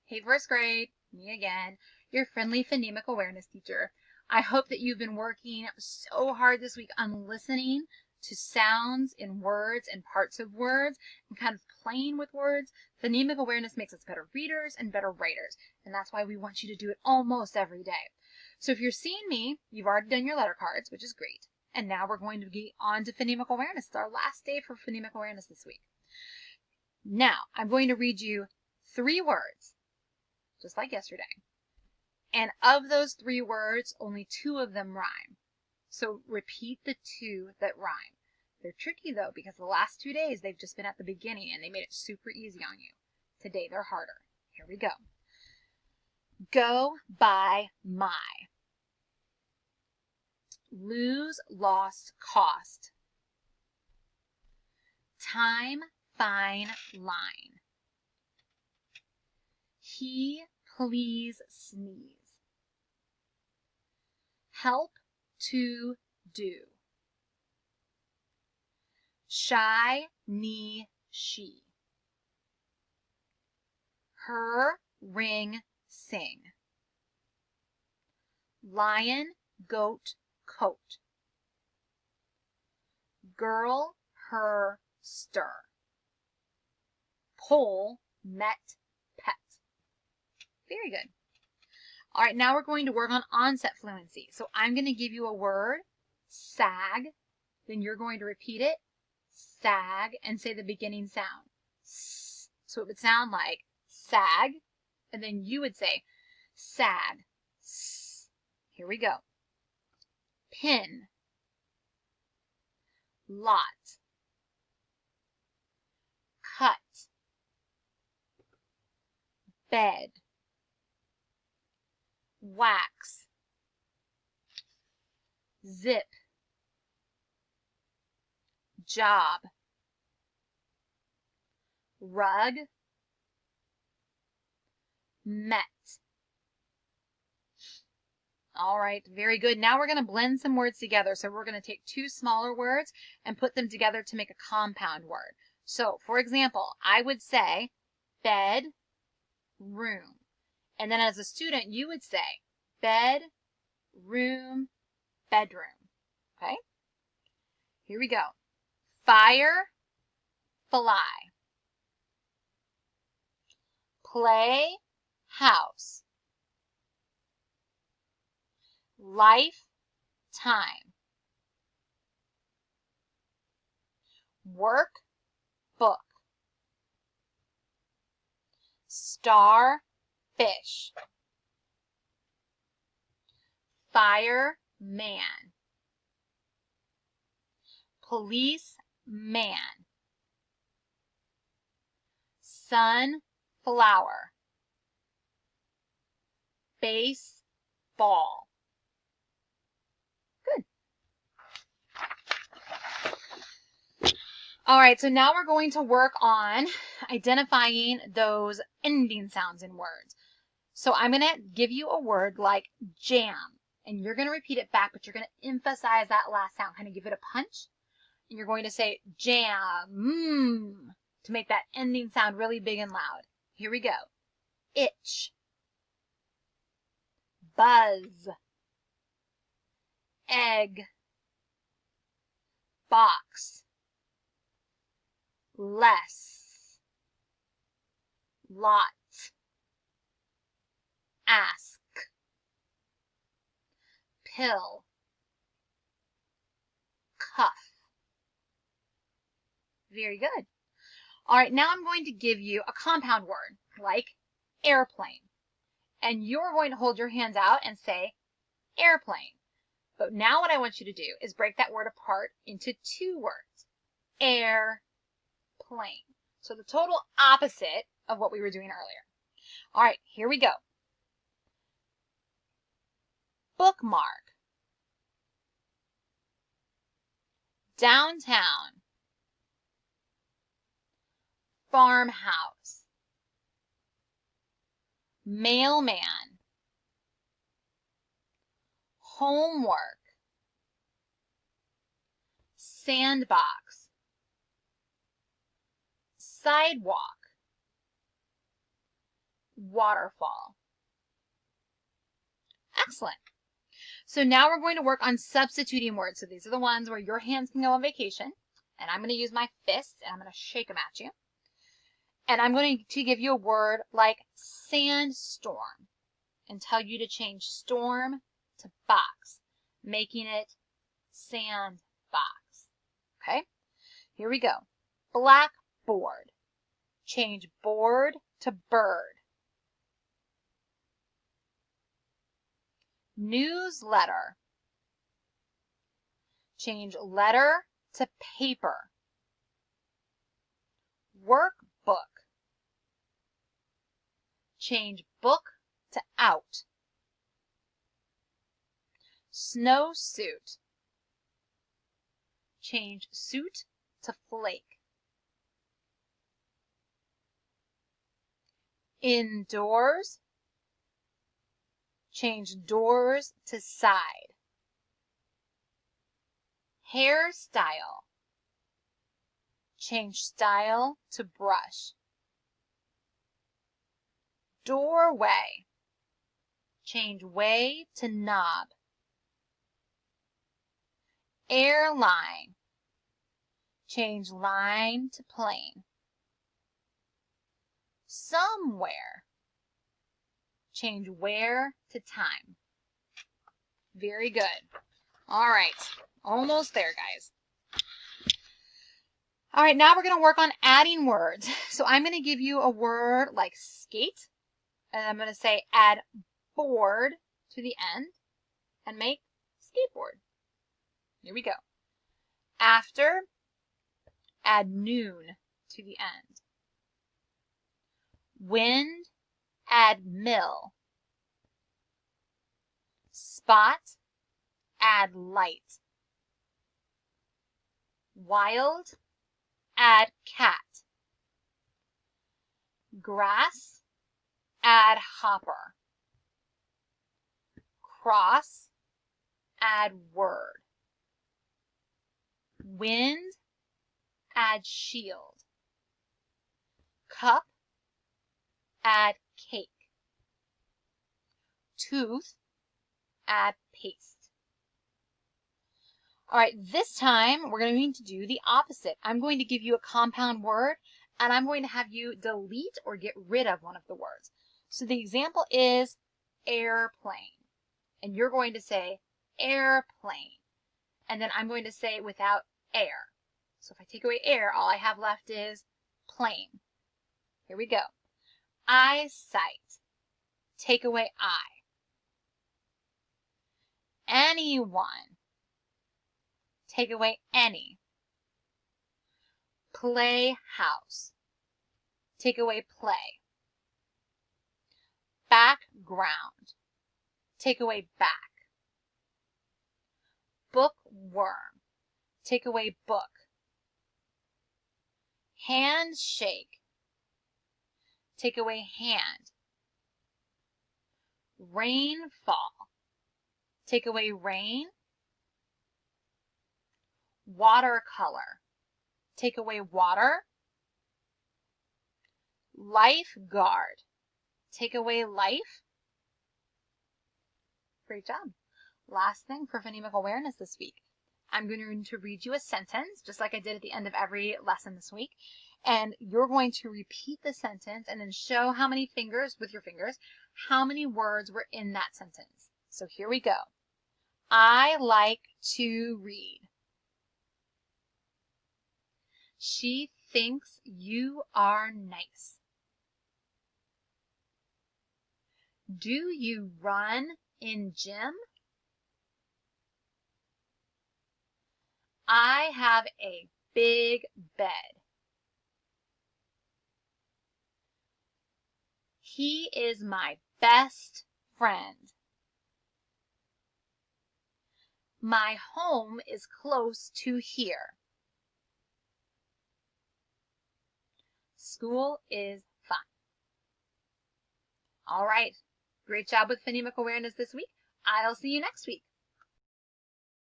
Hey, first grade, me again, your friendly phonemic awareness teacher. I hope that you've been working so hard this week on listening to sounds in words and parts of words and kind of playing with words. Phonemic awareness makes us better readers and better writers, and that's why we want you to do it almost every day. So if you're seeing me, you've already done your letter cards, which is great. And now we're going to get on to phonemic awareness. It's our last day for phonemic awareness this week. Now, I'm going to read you 3 words, just like yesterday. And of those 3 words, only 2 of them rhyme. So repeat the 2 that rhyme. They're tricky though, because the last 2 days they've just been at the beginning and they made it super easy on you. Today they're harder. Here we go. Go by my. Lose, lost, cost. Time, fine, line. He, please, sneeze. Help, to, do. Shy, knee, she. Her, ring, sing. Lion, goat, coat. Girl, her, stir. Pole, met, pet. Very good. All right, now we're going to work on onset fluency. So I'm going to give you a word, sag, then you're going to repeat it, sag, and say the beginning sound. S. So it would sound like sag, and then you would say sag. S. Here we go. Pin, lot, cut, bed, wax, zip, job, rug, met. All right, very good. Now we're going to blend some words together. So we're going to take 2 smaller words and put them together to make a compound word. So, for example, I would say bed, room. And then as a student, you would say bed, room, bedroom. Okay? Here we go. Fire, fly. Play, house. Life, time. Work, book. Star, fish. Fire, man. Police, man. Sun, flower. Base, ball. Good. All right, so now we're going to work on identifying those ending sounds in words. So I'm going to give you a word like jam, and you're going to repeat it back, but you're going to emphasize that last sound, kind of give it a punch. And you're going to say jam, to make that ending sound really big and loud. Here we go. Itch, buzz, egg, box, less, lot, ask, pill, cuff. Very good. All right, now I'm going to give you a compound word like airplane. And you're going to hold your hands out and say airplane. But now what I want you to do is break that word apart into 2 words. Airplane. So the total opposite of what we were doing earlier. All right, here we go. Bookmark. Downtown. Farmhouse. Mailman. Homework. Sandbox. Sidewalk. waterfall. Excellent. So now we're going to work on substituting words. So these are the ones where your hands can go on vacation. And I'm going to use my fists and I'm going to shake them at you. And I'm going to give you a word like sandstorm and tell you to change storm to box, making it sand box. Okay? Here we go. Blackboard. Change board to bird. Newsletter. Change letter to paper. Workbook. Change book to out. Snowsuit. Change suit to flake. Indoors. Change doors to side. Hairstyle. Change style to brush. Doorway. Change way to knob. Airline. Change line to plane. Somewhere. Change where to time. Very good. All right. Almost there, guys. All right, now we're going to work on adding words. So I'm going to give you a word like skate, and I'm going to say add board to the end and make skateboard. Here we go. After, add noon to the end. Wind, add mill. Spot, add light. Wild, add cat. Grass, add hopper. Cross, add word. Wind, add shield. Cup, add cake. Tooth, add paste. All right, this time we're going to do the opposite. I'm going to give you a compound word, and I'm going to have you delete or get rid of one of the words. So the example is airplane, and you're going to say airplane, and then I'm going to say without air. So if I take away air, all I have left is plane. Here we go. Eyesight. Take away eye. Anyone. Take away any. Playhouse. Take away play. Background. Take away back. Bookworm. Take away book. Handshake. Take away hand. Rainfall. Take away rain. Watercolor. Take away water. Lifeguard. Take away life. Great job. Last thing for phonemic awareness this week. I'm going to read you a sentence, just like I did at the end of every lesson this week. And you're going to repeat the sentence and then show how many fingers, with your fingers, how many words were in that sentence. So here we go. I like to read. She thinks you are nice. Do you run in gym? I have a big bed. He is my best friend. My home is close to here. School is fun. All right. Great job with phonemic awareness this week. I'll see you next week.